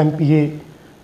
MPA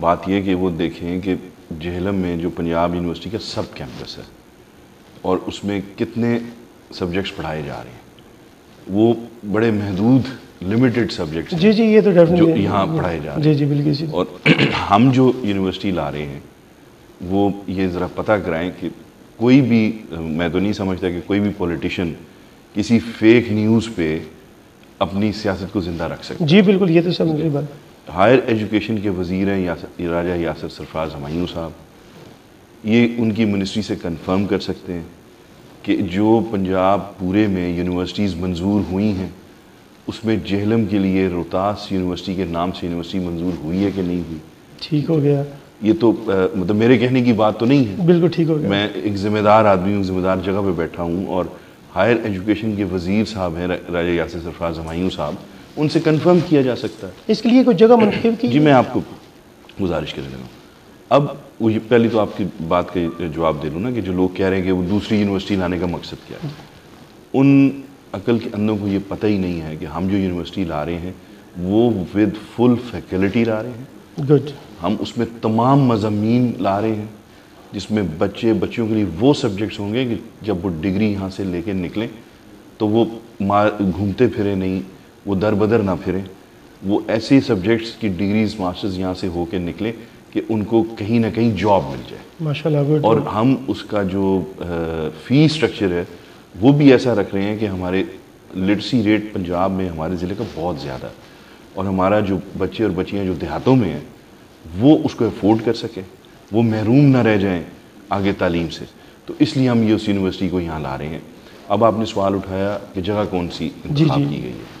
بات یہ کہ وہ دیکھیں کہ جہلم میں جو پنجاب یونیورسٹی کا سب کیمپس ہے اور اس میں کتنے سبجیکٹس پڑھائے جا رہے ہیں، وہ بڑے محدود لمیٹڈ سبجیکٹس ہیں جی یہ تو جو یہاں پڑھائے جا رہے ہیں۔ جی بالکل۔ اور ہم جو یونیورسٹی لا رہے ہیں وہ یہ ذرا پتہ کرائیں کہ کوئی بھی، میں تو نہیں سمجھتا کہ کوئی بھی پولیٹیشین کسی فیک نیوز پہ اپنی سیاست کو زندہ رکھ سکتا ہے۔ جی بالکل، یہ تو سمجھ بات۔ ہائر ایجوکیشن کے وزیر ہیں راجہ یاسر سرفراز ہمایوں صاحب، یہ ان کی منسٹری سے کنفرم کر سکتے ہیں کہ جو پنجاب پورے میں یونیورسٹیز منظور ہوئی ہیں اس میں جہلم کے لیے روہتاس یونیورسٹی کے نام سے یونیورسٹی منظور ہوئی ہے کہ نہیں ہوئی۔ ٹھیک ہو گیا، یہ تو مطلب میرے کہنے کی بات تو نہیں ہے، بالکل ٹھیک ہو گیا۔ میں ایک ذمہ دار آدمی ہوں، ذمہ دار جگہ پہ بیٹھا ہوں، اور ہائر ایجوکیشن کے وزیر صاحب ہیں راجہ یاسر سرفراز ہمایوں صاحب، ان سے کنفرم کیا جا سکتا ہے۔ اس کے لیے کوئی جگہ منتخب کی؟ جی میں آپ کو گزارش کرنے لگا ہوں۔ اب وہ پہلی تو آپ کی بات کا جواب دے لوں نا کہ جو لوگ کہہ رہے ہیں کہ وہ دوسری یونیورسٹی لانے کا مقصد کیا ہے، ان عقل کے اندھوں کو یہ پتہ ہی نہیں ہے کہ ہم جو یونیورسٹی لا رہے ہیں وہ ود فل فیکلٹی لا رہے ہیں۔ گڈ۔ ہم اس میں تمام مضامین لا رہے ہیں جس میں بچیوں کے لیے وہ سبجیکٹس ہوں گے کہ جب وہ ڈگری یہاں سے لے کے نکلیں تو وہ گھومتے پھریں نہیں، وہ در بدر نہ پھریں، وہ ایسے سبجیکٹس کی ڈگریز ماسٹرز یہاں سے ہو کے نکلیں کہ ان کو کہیں نہ کہیں جاب مل جائے۔ ماشاءاللہ۔ اور ہم اس کا جو فی اسٹرکچر ہے وہ بھی ایسا رکھ رہے ہیں کہ ہمارے لٹریسی ریٹ پنجاب میں ہمارے ضلع کا بہت زیادہ ہے، اور ہمارا جو بچے اور بچیاں جو دیہاتوں میں ہیں وہ اس کو افورڈ کر سکیں، وہ محروم نہ رہ جائیں آگے تعلیم سے، تو اس لیے ہم یہ اس یونیورسٹی کو یہاں لا رہے ہیں۔ اب آپ نے سوال اٹھایا کہ جگہ کون سی انتخاب کی گئی ہے۔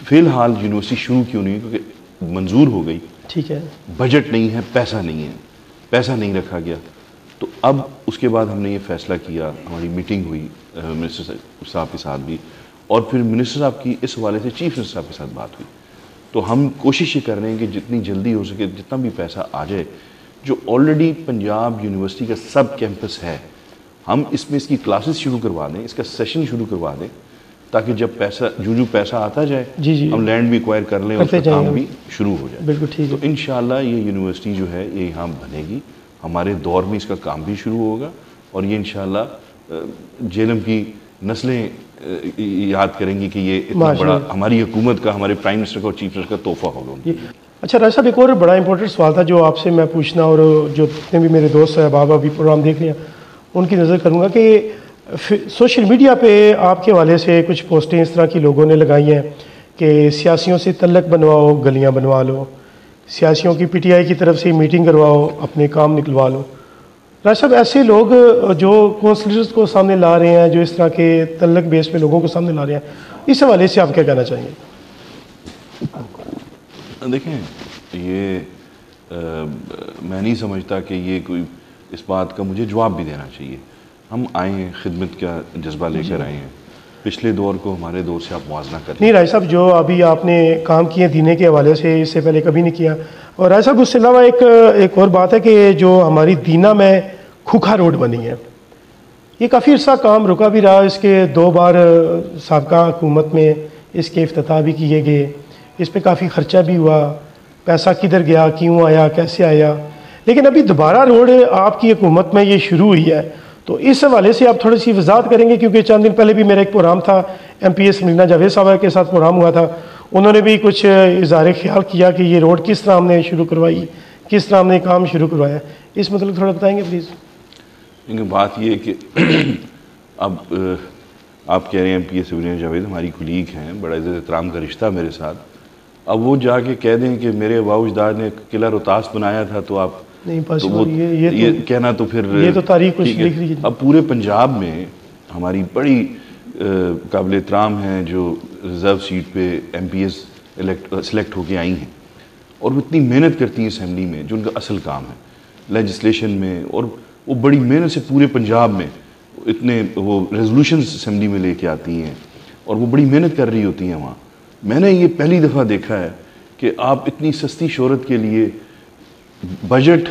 فی الحال یونیورسٹی شروع کیوں نہیں، کیونکہ منظور ہو گئی، ٹھیک ہے، بجٹ نہیں ہے، پیسہ نہیں ہے، پیسہ نہیں رکھا گیا، تو اب اس کے بعد ہم نے یہ فیصلہ کیا، ہماری میٹنگ ہوئی منسٹر صاحب کے ساتھ بھی، اور پھر منسٹر صاحب کی اس حوالے سے چیف منسٹر صاحب کے ساتھ بات ہوئی، تو ہم کوشش یہ کر رہے ہیں کہ جتنی جلدی ہو سکے جتنا بھی پیسہ آ جائے، جو آلریڈی پنجاب یونیورسٹی کا سب کیمپس ہے ہم اس میں اس کی کلاسز شروع کروا دیں، اس کا سیشن شروع کروا دیں، تاکہ جب پیسہ جو پیسہ آتا جائے ہم لینڈ بھی ایکوائر کر لیں اور اس کا کام بھی شروع ہو جائے۔ بالکل ٹھیک ہے۔ تو انشاءاللہ یہ یونیورسٹی جو ہے یہ یہاں بنے گی، ہمارے دور میں اس کا کام بھی شروع ہوگا، اور یہ انشاءاللہ جہلم کی نسلیں یاد کریں گی کہ یہ اتنا بڑا ہماری حکومت کا، ہمارے پرائم منسٹر کا اور چیف منسٹر کا تحفہ ہوگا۔ اچھا راجہ صاحب، ایک اور بڑا امپورٹنٹ سوال تھا جو آپ سے میں پوچھنا، اور جو جتنے بھی میرے دوست احباب ابھی پروگرام دیکھ رہے ہیں ان کی نظر کروں گا کہ سوشل میڈیا پہ آپ کے حوالے سے کچھ پوسٹیں اس طرح کی لوگوں نے لگائی ہیں کہ سیاسیوں سے تعلق بنواؤ، گلیاں بنوا لو، سیاسیوں کی پی ٹی آئی کی طرف سے میٹنگ کرواؤ، اپنے کام نکلوا لو۔ راجہ صاحب، ایسے لوگ جو کونسلرز کو سامنے لا رہے ہیں، جو اس طرح کے تعلق بیس پہ لوگوں کو سامنے لا رہے ہیں، اس حوالے سے آپ کیا کہنا چاہیں گے؟ دیکھیں، یہ میں نہیں سمجھتا کہ یہ کوئی اس بات کا مجھے جواب بھی دینا چاہیے۔ ہم آئے ہیں، خدمت کا جذبہ لے کر آئے ہیں، پچھلے دور کو ہمارے دور سے آپ موازنہ کریں۔ نہیں راجہ صاحب، جو ابھی آپ نے کام کیے دینے کے حوالے سے اس سے پہلے کبھی نہیں کیا، اور راجہ صاحب اس سے علاوہ ایک اور بات ہے کہ جو ہماری دینا میں کھوکھا روڈ بنی ہے، یہ کافی عرصہ کام رکا بھی رہا، اس کے 2 بار سابقہ حکومت میں اس کے افتتاح بھی کیے گئے، اس پہ کافی خرچہ بھی ہوا، پیسہ کدھر گیا، کیوں آیا، کیسے آیا، لیکن ابھی دوبارہ روڈ آپ کی حکومت میں یہ شروع ہوئی ہے، تو اس حوالے سے آپ تھوڑی سی وضاحت کریں گے؟ کیونکہ چند دن پہلے بھی میرا ایک پروگرام تھا، ایم پی ایس ملینا جاوید صاحب کے ساتھ پروگرام ہوا تھا، انہوں نے بھی کچھ اظہار خیال کیا کہ یہ روڈ کس طرح ہم نے شروع کروائی، کس طرح ہم نے کام شروع کروایا، اس مطلب تھوڑا بتائیں گے پلیز؟ بات یہ ہے کہ اب آپ کہہ رہے ہیں ایم پی ایس ملینا جاوید ہماری کلیگ ہیں، بڑا عزت احترام کا رشتہ میرے ساتھ، اب وہ جا کے کہہ دیں کہ میرے آباء اجداد نے قلعہ روہتاس بنایا تھا، تو آپ یہ کہنا تو پھر یہ تو تاریخ کچھ لکھ لیجیے۔ اب پورے پنجاب میں ہماری بڑی قابل احترام ہیں جو ریزرو سیٹ پہ ایم پی ایس سلیکٹ ہو کے آئی ہیں، اور وہ اتنی محنت کرتی ہیں اسمبلی میں، جو ان کا اصل کام ہے لیجسلیشن میں، اور وہ بڑی محنت سے پورے پنجاب میں اتنے وہ ریزولوشنز اسمبلی میں لے کے آتی ہیں، اور وہ بڑی محنت کر رہی ہوتی ہیں وہاں۔ میں نے یہ پہلی دفعہ دیکھا ہے کہ آپ اتنی سستی شہرت کے لیے بجٹ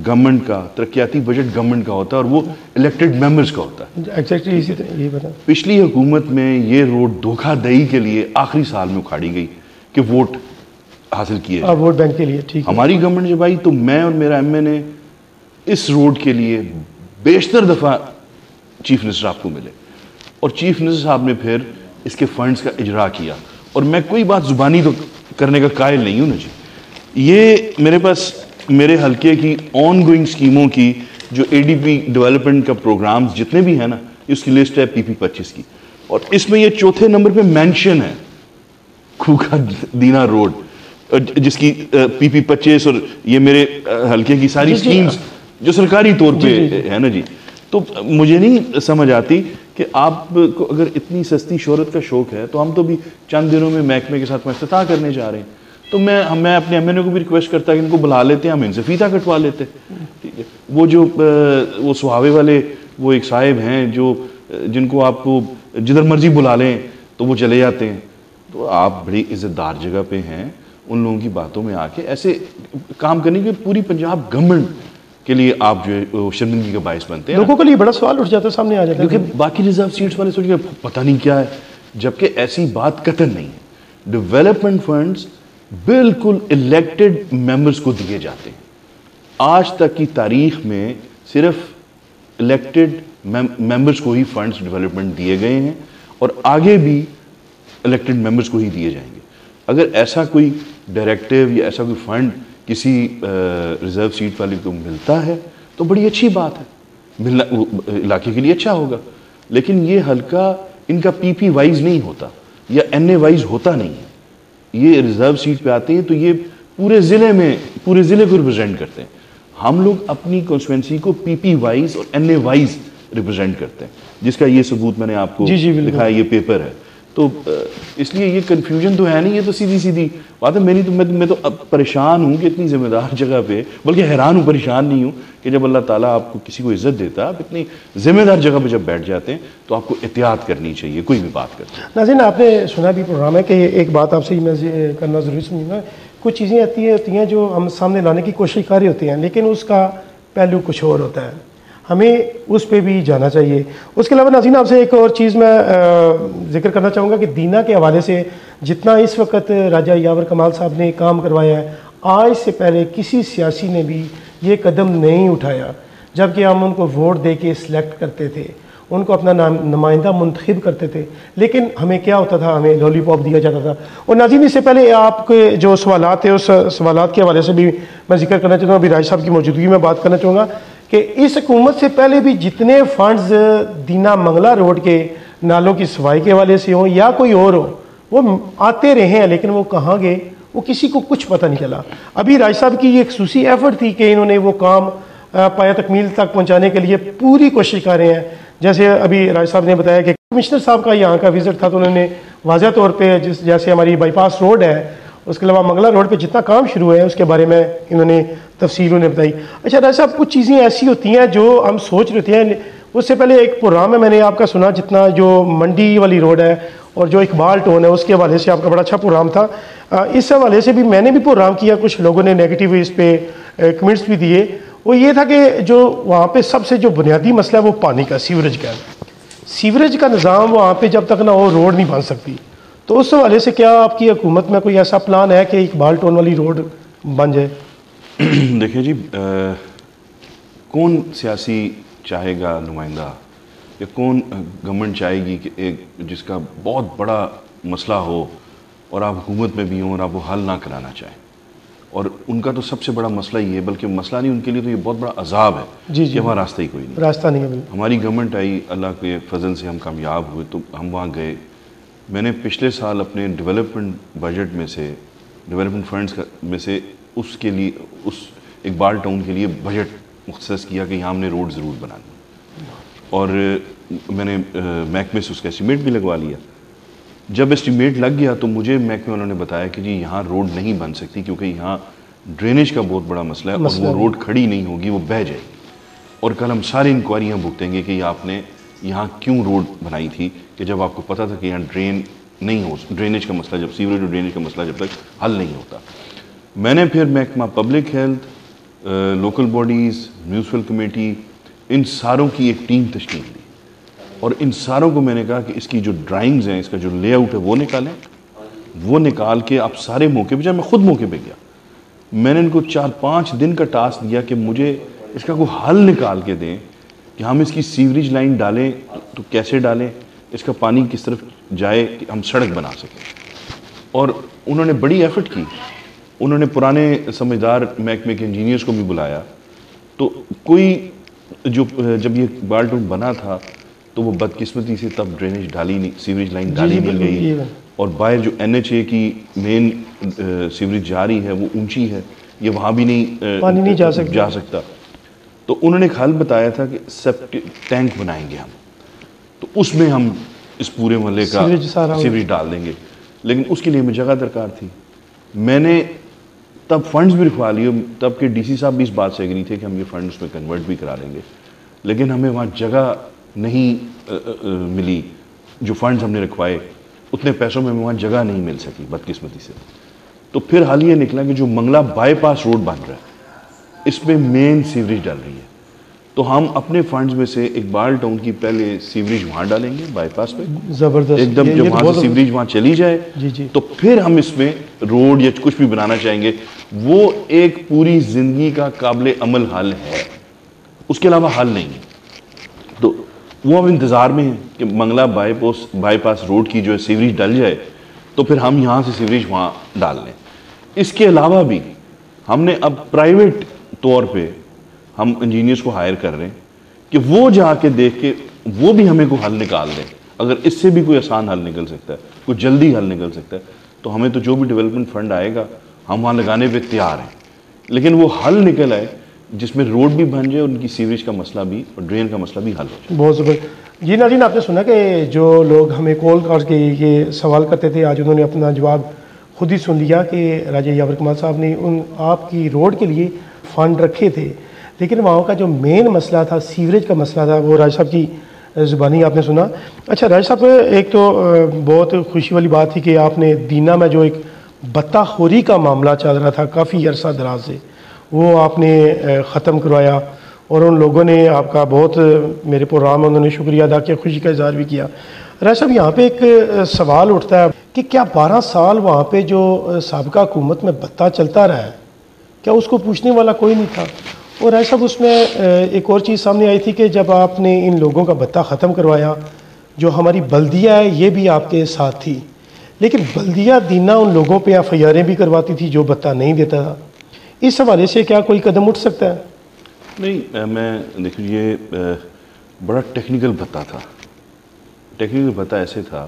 گورنمنٹ کا، ترقیاتی بجٹ گورنمنٹ کا ہوتا ہے، اور وہ الیکٹڈ ممبرز کا ہوتا ہے۔ ایگزیکٹلی اسی طرح یہ بتا، پچھلی حکومت میں یہ روڈ دھوکہ دہی کے لیے آخری سال میں اکھاڑی گئی کہ ووٹ حاصل کیے جائیں ووٹ بینک کے لیے. ٹھیک ہے. ہماری گورنمنٹ جب آئی تو میں اور میرا ایم این اے اس روڈ کے لیے بیشتر دفعہ چیف منسٹر صاحب کو ملے, اور چیف منسٹر صاحب نے پھر اس کے فنڈز کا اجرا کیا. اور میں کوئی بات زبانی تو کرنے کا قائل نہیں ہوں نا جی, یہ میرے پاس میرے حلقے کی آن گوئنگ اسکیموں کی جو اے ڈی پی ڈیولپمنٹ کا پروگرامز جتنے بھی ہیں نا, اس کی لسٹ ہے PP-25 کی, اور اس میں یہ چوتھے نمبر پہ مینشن ہے کھوکھا دینا روڈ, جس کی PP-25 اور یہ میرے حلقے کی ساری اسکیمز جو سرکاری طور پہ ہے نا جی. تو مجھے نہیں سمجھ آتی کہ آپ کو اگر اتنی سستی شہرت کا شوق ہے تو ہم تو بھی چند دنوں میں محکمے کے ساتھ افتتاح کرنے جا رہے ہیں, تو میں اپنے ایم این اے کو بھی ریکویسٹ کرتا کہ ان کو بلا لیتے ہیں, ہم ان سے فیتا کٹوا لیتے. ٹھیک ہے, وہ سہاوے والے وہ ایک صاحب ہیں جو جن کو آپ کو جدھر مرضی بلا لیں تو وہ چلے جاتے ہیں, تو آپ بڑی عزت دار جگہ پہ ہیں, ان لوگوں کی باتوں میں آ کے ایسے کام کرنے کے پوری پنجاب گورنمنٹ کے لیے آپ جو ہے شرمندگی کا باعث بنتے ہیں. لوگوں کے لیے بڑا سوال اٹھ جاتا ہے, سامنے آ جاتا ہے, کیونکہ باقی ریزرو سیٹس والے سوچ کے پتہ نہیں کیا ہے, جبکہ ایسی بات قطعاً نہیں ہے. ڈیولپمنٹ فنڈز بالکل الیکٹڈ ممبرز کو دیے جاتے ہیں. آج تک کی تاریخ میں صرف الیکٹڈ ممبرز کو ہی فنڈز ڈیولپمنٹ دیے گئے ہیں, اور آگے بھی الیکٹڈ ممبرز کو ہی دیے جائیں گے. اگر ایسا کوئی ڈائریکٹیو یا ایسا کوئی فنڈ کسی ریزرو سیٹ والے کو ملتا ہے تو بڑی اچھی بات ہے, ملنا علاقے کے لیے اچھا ہوگا. لیکن یہ حلقہ ان کا PP وائز نہیں ہوتا یا NA وائز ہوتا نہیں ہے. یہ ریزرو سیٹ پہ آتے ہیں تو یہ پورے ضلع کو ریپرزینٹ کرتے ہیں. ہم لوگ اپنی کانسٹیٹوئنسی کو PP وائز اور NA وائز ریپرزینٹ کرتے ہیں, جس کا یہ ثبوت میں نے آپ کو دکھایا, یہ پیپر ہے. تو اس لیے یہ کنفیوژن تو ہے نہیں, یہ تو سیدھی بات ہے. میں تو اب پریشان ہوں کہ اتنی ذمہ دار جگہ پہ, بلکہ حیران ہوں, پریشان نہیں ہوں کہ جب اللہ تعالیٰ آپ کو کسی کو عزت دیتا ہے, آپ اتنی ذمہ دار جگہ پہ جب بیٹھ جاتے ہیں تو آپ کو احتیاط کرنی چاہیے کوئی بھی بات کرتے ہیں. ناظرین, آپ نے سنا بھی پروگرام ہے کہ ایک بات آپ سے میں کرنا ضروری سمجھوں گا. کچھ چیزیں ہوتی ہیں جو ہم سامنے لانے کی کوشش کر رہے ہوتے ہیں, لیکن اس کا پہلو کچھ اور ہوتا ہے, ہمیں اس پہ بھی جانا چاہیے. اس کے علاوہ ناظرین, آپ سے ایک اور چیز میں ذکر کرنا چاہوں گا کہ دینا کے حوالے سے جتنا اس وقت راجہ یاور کمال صاحب نے کام کروایا ہے, آج سے پہلے کسی سیاسی نے بھی یہ قدم نہیں اٹھایا. جبکہ ہم ان کو ووٹ دے کے سلیکٹ کرتے تھے, ان کو اپنا نمائندہ منتخب کرتے تھے, لیکن ہمیں کیا ہوتا تھا, ہمیں لولی پاپ دیا جاتا تھا. اور ناظرین, اس سے پہلے آپ کے جو سوالات تھے اس سوالات کے حوالے سے بھی میں ذکر کرنا چاہتا ہوں. ابھی راج صاحب کی موجودگی میں بات کرنا چاہوں گا کہ اس حکومت سے پہلے بھی جتنے فنڈز دینا منگلا روڈ کے نالوں کی صفائی کے حوالے سے ہوں یا کوئی اور ہو, وہ آتے رہے ہیں, لیکن وہ کہاں گئے وہ کسی کو کچھ پتہ نہیں چلا. ابھی راج صاحب کی یہ خصوصی ایفرٹ تھی کہ انہوں نے وہ کام پایا تکمیل تک پہنچانے کے لیے پوری کوشش کر رہے ہیں. جیسے ابھی راج صاحب نے بتایا کہ کمشنر صاحب کا یہاں کا وزٹ تھا, تو انہوں نے واضح طور پہ جیسے ہماری بائی پاس روڈ ہے, اس کے علاوہ منگلا روڈ پہ جتنا کام شروع ہے اس کے بارے میں انہوں نے تفصیل انہیں بتائی. اچھا راج صاحب, کچھ چیزیں ایسی ہوتی ہیں جو ہم سوچ رہتے ہیں. اس سے پہلے ایک پروگرام ہے میں نے آپ کا سنا, جتنا جو منڈی والی روڈ ہے اور جو اقبال ٹون ہے اس کے حوالے سے آپ کا بڑا اچھا پروگرام تھا. اس حوالے سے بھی میں نے بھی پروگرام کیا, کچھ لوگوں نے نیگیٹو اس پہ کمنٹس بھی دیے. وہ یہ تھا کہ جو وہاں پہ سب سے جو بنیادی مسئلہ ہے وہ پانی کا, سیوریج کا. سیوریج کا نظام وہاں پہ جب تک نہ وہ روڈ نہیں بن سکتی, تو اس حوالے سے کیا آپ کی حکومت میں کوئی ایسا پلان ہے کہ اقبال ٹون والی روڈ بن جائے؟ دیکھیں جی, کون سیاسی چاہے گا نمائندہ, یا کون گورنمنٹ چاہے گی کہ ایک جس کا بہت بڑا مسئلہ ہو اور آپ حکومت میں بھی ہوں اور آپ وہ حل نہ کرانا چاہیں. اور ان کا تو سب سے بڑا مسئلہ یہ ہے, بلکہ مسئلہ نہیں, ان کے لیے تو یہ بہت بڑا عذاب ہے کہ وہاں راستہ ہی کوئی نہیں, راستہ نہیں ہے. ہماری گورنمنٹ آئی, اللہ کے فضل سے ہم کامیاب ہوئے تو ہم وہاں گئے. میں نے پچھلے سال اپنے ڈیولپمنٹ بجٹ میں سے, ڈیولپمنٹ فنڈز میں سے اس کے لیے, اس اقبال ٹاؤن کے لیے بجٹ مختص کیا کہ یہاں ہم نے روڈ ضرور بنانی, اور میں نے محکمے سے اس کا اسٹیمیٹ بھی لگوا لیا. جب اسٹیمیٹ لگ گیا تو مجھے محکمے والوں نے بتایا کہ جی یہاں روڈ نہیں بن سکتی کیونکہ یہاں ڈرینیج کا بہت بڑا مسئلہ ہے, اور وہ روڈ کھڑی نہیں ہوگی, وہ بہہ جائے گی. اور کل ہم ساری انکوائریاں بھگتیں گے کہ یہ آپ نے یہاں کیوں روڈ بنائی تھی, کہ جب آپ کو پتہ تھا کہ یہاں ڈرینیج کا مسئلہ, جب سیوریج اور ڈرینیج کا مسئلہ جب تک حل نہیں ہوتا. میں نے پھر محکمہ public health, local bodies, municipal committee, ان ساروں کی ایک ٹیم تشکیل دی, اور ان ساروں کو میں نے کہا کہ اس کی جو ڈرائنگز ہیں, اس کا جو لے آؤٹ ہے وہ نکالیں, وہ نکال کے آپ سارے موقع پہ جائیں. میں خود موقع پہ گیا, میں نے ان کو 4-5 دن کا ٹاسک دیا کہ مجھے اس کا کوئی حل نکال کے دیں کہ ہم اس کی سیوریج لائن ڈالیں تو کیسے ڈالیں, اس کا پانی کس طرف جائے کہ ہم سڑک بنا سکیں. اور انہوں نے بڑی ایفرٹ کی, انہوں نے پرانے سمجھدار محکمے کے انجینئرز کو بھی بلایا. تو کوئی جب یہ بالٹون بنا تھا تو وہ بدقسمتی سے تب ڈرینیج ڈالی نہیں, سیوریج لائن ڈالی نہیں گئی, اور باہر جو NHA کی مین سیوریج جا رہی ہے وہ اونچی ہے, یہ وہاں بھی پانی نہیں جا سکتا. تو انہوں نے ایک حل بتایا تھا کہ سیپٹک ٹینک بنائیں گے ہم, تو اس میں ہم اس پورے محلے کا سیوریج ڈال دیں گے. لیکن اس کے لیے ہمیں جگہ درکار تھی. میں نے تب فنڈز بھی رکھوا لیے, تب کہ DC صاحب بھی اس بات سے ایگری تھے کہ ہم یہ فنڈ اس میں کنورٹ بھی کرا لیں گے, لیکن ہمیں وہاں جگہ نہیں ملی. جو فنڈز ہم نے رکھوائے اتنے پیسوں میں ہمیں وہاں جگہ نہیں مل سکی بدقسمتی سے. تو پھر حال یہ نکلا کہ جو منگلہ بائی پاس روڈ بن رہا ہے اس میں مین سیوریج ڈال رہی ہے, تو ہم اپنے فنڈز میں سے اقبال ٹاؤن کی پہلے سیوریج وہاں ڈالیں گے بائی پاس پہ زبردست, ایک دم جب وہاں سے سیوریج وہاں چلی جائے تو پھر ہم اس میں روڈ یا کچھ بھی بنانا چاہیں گے. وہ ایک پوری زندگی کا قابل عمل حل ہے, اس کے علاوہ حل نہیں ہے. تو وہ ہم انتظار میں ہیں کہ منگلہ بائی پاس روڈ کی جو ہے سیوریج ڈل جائے تو پھر ہم یہاں سے سیوریج وہاں ڈال لیں. اس کے علاوہ بھی ہم نے اب پرائیویٹ طور پہ ہم انجینئرز کو ہائر کر رہے ہیں کہ وہ جا کے دیکھ کے وہ بھی ہمیں کوئی حل نکال دیں. اگر اس سے بھی کوئی آسان حل نکل سکتا ہے, کوئی جلدی حل نکل سکتا ہے, تو ہمیں تو جو بھی ڈیولپمنٹ فنڈ آئے گا ہم وہاں لگانے پہ تیار ہیں. لیکن وہ حل نکل آئے جس میں روڈ بھی بن جائے, ان کی سیوریج کا مسئلہ بھی اور ڈرین کا مسئلہ بھی حل ہو جائے. بہت زبردست. جی ناظرین, آپ نے سنا کہ جو لوگ ہمیں کال کر کے یہ سوال کرتے تھے, آج انہوں نے اپنا جواب خود ہی سن لیا کہ راجہ یاور کمال صاحب نے آپ کی روڈ کے لیے فنڈ رکھے تھے, لیکن وہاں کا جو مین مسئلہ تھا سیوریج کا مسئلہ تھا, وہ راج صاحب کی زبانی آپ نے سنا. اچھا راج صاحب, ایک تو بہت خوشی والی بات تھی کہ آپ نے دینا میں جو ایک بتہ خوری کا معاملہ چل رہا تھا کافی عرصہ دراز سے, وہ آپ نے ختم کروایا, اور ان لوگوں نے آپ کا بہت میرے پروگرام میں انہوں نے شکریہ ادا کیا, خوشی کا اظہار بھی کیا. راج صاحب, یہاں پہ ایک سوال اٹھتا ہے کہ کیا 12 سال وہاں پہ جو سابقہ حکومت میں بتہ چلتا رہا ہے, کیا اس کو پوچھنے والا کوئی نہیں تھا؟ اور راج صاحب, اس میں ایک اور چیز سامنے آئی تھی کہ جب آپ نے ان لوگوں کا بتہ ختم کروایا, جو ہماری بلدیہ ہے یہ بھی آپ کے ساتھ تھی, لیکن بلدیہ دینا ان لوگوں پہ FIRیں بھی کرواتی تھی جو بتہ نہیں دیتا تھا. اس حوالے سے کیا کوئی قدم اٹھ سکتا ہے؟ نہیں, میں دیکھو یہ بڑا ٹیکنیکل بتہ تھا. ٹیکنیکل بتہ ایسے تھا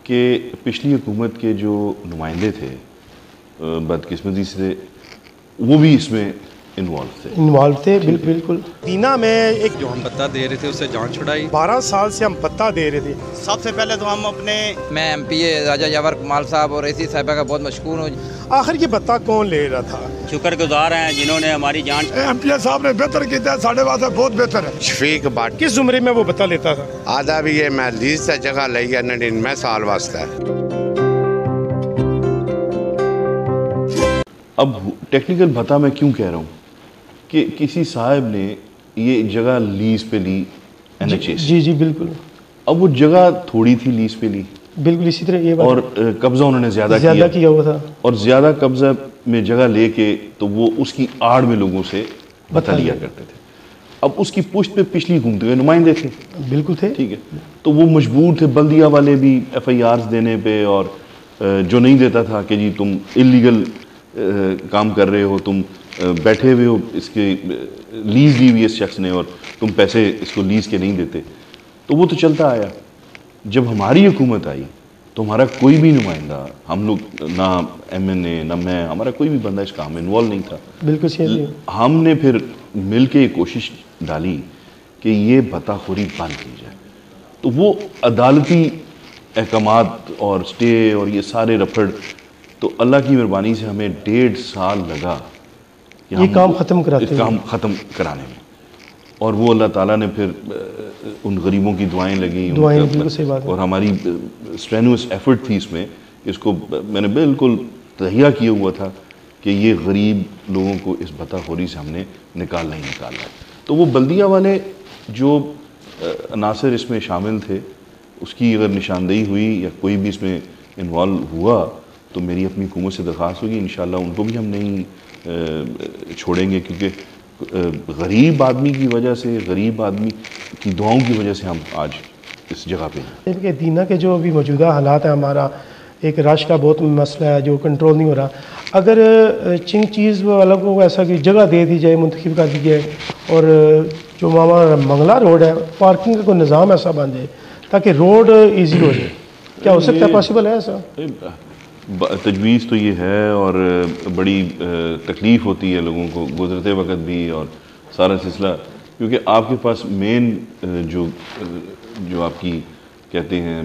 کہ پچھلی حکومت کے جو نمائندے تھے بدقسمتی سے وہ بھی اس میں انوالو تھے. بالکل. دینا میں ایک جو ہم بتہ دے رہے تھے اسے جان چھڑائی. 12 سال سے ہم بتہ دے رہے تھے. سب سے پہلے تو ہم اپنے میں MP راجہ یاور کمال صاحب اور AC صاحبہ کا بہت مشکور ہوں. آخر یہ بتہ کون لے رہا تھا؟ شکر گزار ہیں جنہوں نے ہماری جان. MP صاحب نے بہتر کیا ہے, ساڑھے واسطے بہت بہتر ہے. شفیق بٹ کس زمرے میں وہ بتہ لیتا تھا؟ آدھا بھی یہ میں لیز سے جگہ لئی ہے 99 سال واسطے. اب ٹیکنیکل بتہ میں کیوں کہہ رہا ہوں کہ کسی صاحب نے یہ جگہ لیز پہ لی NHA سے. جی بالکل. اب وہ جگہ تھوڑی تھی لیز پہ لی, بالکل اسی طرح یہ اور قبضہ انہوں نے زیادہ کیا ہوا تھا, اور زیادہ قبضہ میں جگہ لے کے تو وہ اس کی آڑ میں لوگوں سے بتہ لیا کرتے تھے. اب اس کی پشت پہ پچھلی حکومتوں کے نمائندے تھے. بالکل تھے. ٹھیک ہے, تو وہ مجبور تھے بلدیہ والے بھی FIRs دینے پہ, اور جو نہیں دیتا تھا کہ جی تم اللیگل کام کر رہے ہو, تم بیٹھے ہوئے ہو, اس کے لیز لی ہوئی اس شخص نے اور تم پیسے اس کو لیز کے نہیں دیتے. تو وہ تو چلتا آیا. جب ہماری حکومت آئی تو ہمارا کوئی بھی نمائندہ, ہم لوگ نہ MNA نہ میں, ہمارا کوئی بھی بندہ اس کام میں انوالو نہیں تھا. بالکل صحیح. ہم نے پھر مل کے کوشش ڈالی کہ یہ بتہ خوری بند کی جائے. تو وہ عدالتی احکامات اور سٹے اور یہ سارے رفڑ, تو اللہ کی مہربانی سے ہمیں 1.5 سال لگا یہ کام ختم کرانے میں. اور وہ اللہ تعالیٰ نے پھر ان غریبوں کی دعائیں لگیں, اور ہماری اسٹرینوس ایفرٹ تھی اس میں. اس کو میں نے بالکل تہیہ کیا ہوا تھا کہ یہ غریب لوگوں کو اس بتہ خوری سے ہم نے نکالنا ہی نکالنا ہے. تو وہ بلدیہ والے جو عناصر اس میں شامل تھے, اس کی اگر نشاندہی ہوئی یا کوئی بھی اس میں انوالو ہوا تو میری اپنی حکومت سے درخواست ہوگی انشاءاللہ ان کو بھی ہم نہیں چھوڑیں گے، کیونکہ غریب آدمی کی وجہ سے، غریب آدمی کی دعاؤں کی وجہ سے ہم آج اس جگہ پہ ہیں۔ کہ دینا کے جو بھی موجودہ حالات ہیں، ہمارا ایک رش کا بہت مسئلہ ہے جو کنٹرول نہیں ہو رہا، اگر چنگ چیز والوں کو ایسا کہ جگہ دے دی جائے، منتخب کر دی جائے، اور جو ہمارا منگلا روڈ ہے پارکنگ کا کوئی نظام ایسا بن جائے تاکہ روڈ ایزی ہو جائے، کیا ہو سکتا ہے؟ پاسبل ہے ایسا؟ تجویز تو یہ ہے، اور بڑی تکلیف ہوتی ہے لوگوں کو گزرتے وقت بھی، اور سارا سلسلہ، کیونکہ آپ کے پاس مین جو آپ کی کہتے ہیں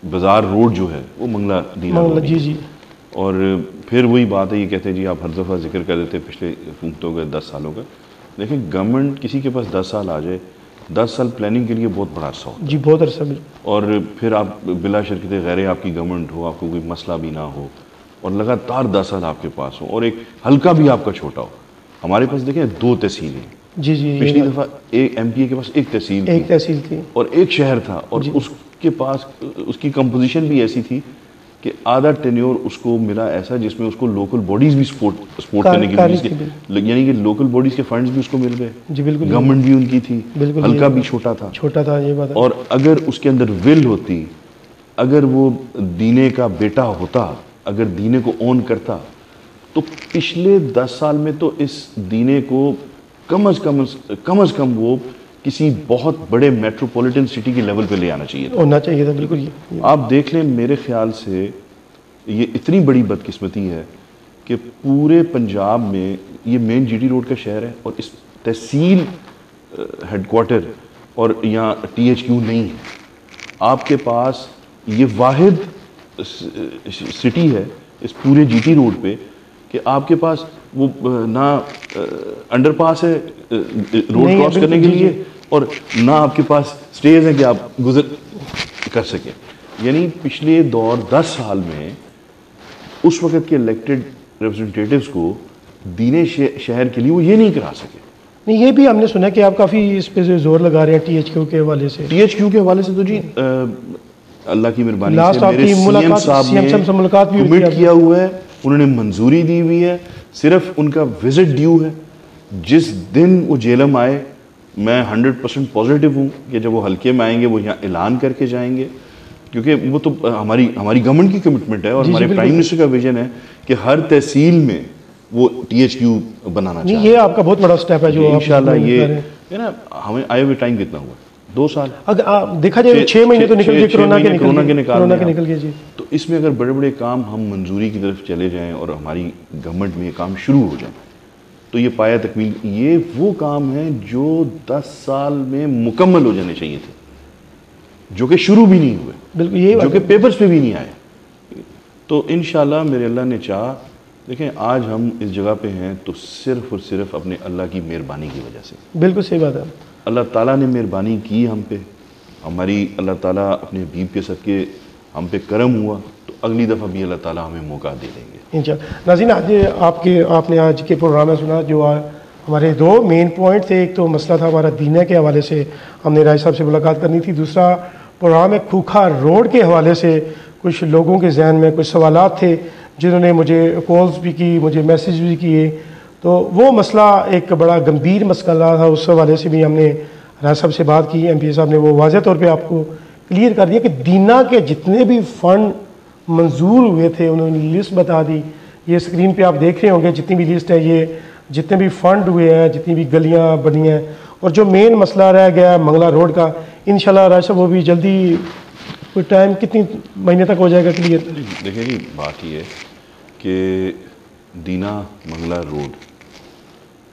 بازار روڈ جو ہے وہ منگلا دینا روڈ ہے۔ جی اور پھر وہی بات ہے، یہ کہتے ہیں جی آپ ہر دفعہ ذکر کر دیتے پچھلے حکومتوں کا 10 سالوں کا، لیکن گورنمنٹ کسی کے پاس 10 سال آ جائے، 10 سال پلاننگ کے لیے بہت بڑا عرصہ ہوتا ہے جی، بہت عرصہ بھی، اور پھر آپ بلا شرکت غیر آپ کی گورنمنٹ ہو، آپ کو کوئی مسئلہ بھی نہ ہو، اور لگاتار 10 سال آپ کے پاس ہو، اور ایک حلقہ بھی آپ کا چھوٹا ہو۔ ہمارے پاس دیکھیں 2 تحصیلیں، جی پچھلی دفعہ ایک ایم پی اے کے پاس ایک تحصیل تھی اور ایک شہر تھا، اور اس کے پاس اس کی کمپوزیشن بھی ایسی تھی کہ آدھا ٹینیور اس کو ملا ایسا جس میں اس کو لوکل باڈیز بھی سپورٹ کرنے کے لیے، یعنی کہ لوکل باڈیز کے فنڈز بھی اس کو مل گئے، جی بالکل، گورنمنٹ بھی ان کی تھی، حلقہ بھی چھوٹا تھا، یہ بات ہے۔ اور اگر اس کے اندر ول ہوتی، اگر وہ دینے کا بیٹا ہوتا، اگر دینے کو اون کرتا، تو پچھلے 10 سال میں تو اس دینے کو کم از کم وہ کسی بہت بڑے میٹروپولیٹن سٹی کے لیول پہ لے آنا چاہیے تھا، ہونا چاہیے تھا، بالکل۔ آپ دیکھ لیں، میرے خیال سے یہ اتنی بڑی بدقسمتی ہے کہ پورے پنجاب میں یہ مین جی ٹی روڈ کا شہر ہے، اور اس تحصیل ہیڈ کوارٹر اور یہاں ٹی ایچ کیو نہیں ہے، آپ کے پاس یہ واحد سٹی ہے اس پورے جی ٹی روڈ پہ کہ آپ کے پاس وہ نہ انڈر پاس ہے روڈ کراس کرنے کے لیے، اور نہ آپ کے پاس سٹیز ہیں کہ آپ گزر کر سکیں۔ یعنی پچھلے دور 10 سال میں اس وقت کے الیکٹڈ ریپرزنٹیٹیوز کو دینے شہر کے لیے وہ یہ نہیں کرا سکے۔ نہیں، یہ بھی ہم نے سنا کہ آپ کافی اس پہ زور لگا رہے ہیں ٹی ایچ کیو کے حوالے سے۔ ٹی ایچ کیو کے حوالے سے تو جی اللہ کی مہربانی سے میرے سی ایم صاحب نے کمٹ کیا ہوا ہے، انہوں نے منظوری دی ہوئی ہے، صرف ان کا وزٹ ڈیو ہے۔ جس دن وہ جیلم آئے، میں 100% پازیٹیو ہوں کہ جب وہ حلقے میں آئیں گے وہ یہاں اعلان کر کے جائیں گے، کیونکہ وہ تو ہماری گورنمنٹ کی کمٹمنٹ ہے، اور ہمارے پرائم منسٹر کا ویژن ہے کہ ہر تحصیل میں وہ ٹی ایچ کیو بنانا چاہتے ہیں۔ یہ آپ کا بہت بڑا سٹیپ ہے جو انشاءاللہ یہ ہے نا، ہمیں آئے ہوئے ٹائم کتنا ہوا؟ 2 سال، اگر دیکھا جائے 6 مہینے تو نکل گئے، کورونا کے نکل گئے جی۔ تو اس میں اگر بڑے بڑے کام ہم منظوری کی طرف چلے جائیں اور ہماری گورنمنٹ میں یہ کام شروع ہو جائیں تو یہ پایا تکمیل، یہ وہ کام ہیں جو 10 سال میں مکمل ہو جانے چاہیے تھے، جو کہ شروع بھی نہیں ہوئے، بالکل، یہ جو کہ پیپرز پہ بھی نہیں آئے۔ تو انشاءاللہ میرے اللہ نے چاہا، دیکھیں آج ہم اس جگہ پہ ہیں تو صرف اور صرف اپنے اللہ کی مہربانی کی وجہ سے۔ بالکل صحیح بات ہے، اللہ تعالیٰ نے مہربانی کی ہم پہ، ہماری اللہ تعالیٰ اپنے حبیب کے صدقے ہم پہ کرم ہوا، تو اگلی دفعہ بھی اللہ تعالیٰ ہمیں موقع دے دیں گے انشاءاللہ۔ ناظرین، آج آپ نے آج کے پروگرام میں سنا جو ہمارے 2 مین پوائنٹ تھے، ایک تو مسئلہ تھا ہمارا دینہ کے حوالے سے، ہم نے راج صاحب سے ملاقات کرنی تھی، دوسرا پروگرام ہے کھوکھا روڈ کے حوالے سے کچھ لوگوں کے ذہن میں کچھ سوالات تھے جنہوں نے مجھے کالز بھی کی، مجھے میسیج بھی کیے، تو وہ مسئلہ ایک بڑا گمبھیر مسئلہ تھا، اس حوالے سے بھی ہم نے راج صاحب سے بات کی، ایم پی اے صاحب نے وہ واضح طور پہ آپ کو کلیئر کر دیا کہ دینا کے جتنے بھی فنڈ منظور ہوئے تھے انہوں نے لسٹ بتا دی، یہ اسکرین پہ آپ دیکھ رہے ہوں گے جتنی بھی لسٹ ہے، یہ جتنے بھی فنڈ ہوئے ہیں، جتنی بھی گلیاں بنی ہیں، اور جو مین مسئلہ رہ گیا ہے منگلا روڈ کا، انشاءاللہ راج صاحب وہ بھی جلدی، کوئی ٹائم کتنی مہینے تک ہو جائے گا کلیئر؟ دیکھیں جی، بات یہ ہے کہ دینا منگلا روڈ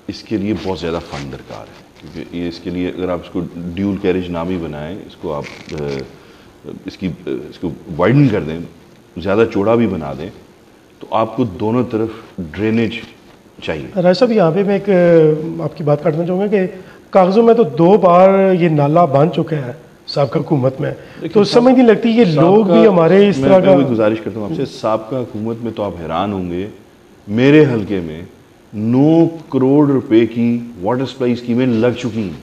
اس کے لیے بہت زیادہ فنڈ درکار ہے، کیونکہ یہ اس کے لیے اگر آپ اس کو ڈیول کیریج نہ بھی بنائیں، اس کو آپ اس کو وائڈن کر دیں، زیادہ چوڑا بھی بنا دیں، تو آپ کو دونوں طرف ڈرینیج چاہیے۔ راج صاحب یہاں پہ میں ایک آپ کی بات کرنا چاہوں گا کہ کاغذوں میں تو 2 بار یہ نالا بن چکا ہے سابقہ حکومت میں، تو سمجھ نہیں لگتی یہ لوگ بھی ہمارے اس طرح کا۔ میں گزارش کرتا ہوں آپ سے، سابقہ حکومت میں تو آپ حیران ہوں گے، میرے حلقے میں 9 کروڑ روپے کی واٹر سپلائی اسکیمیں لگ چکی ہیں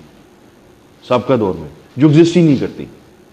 سابقہ دور میں، جو ایگزسٹ ہی نہیں کرتی۔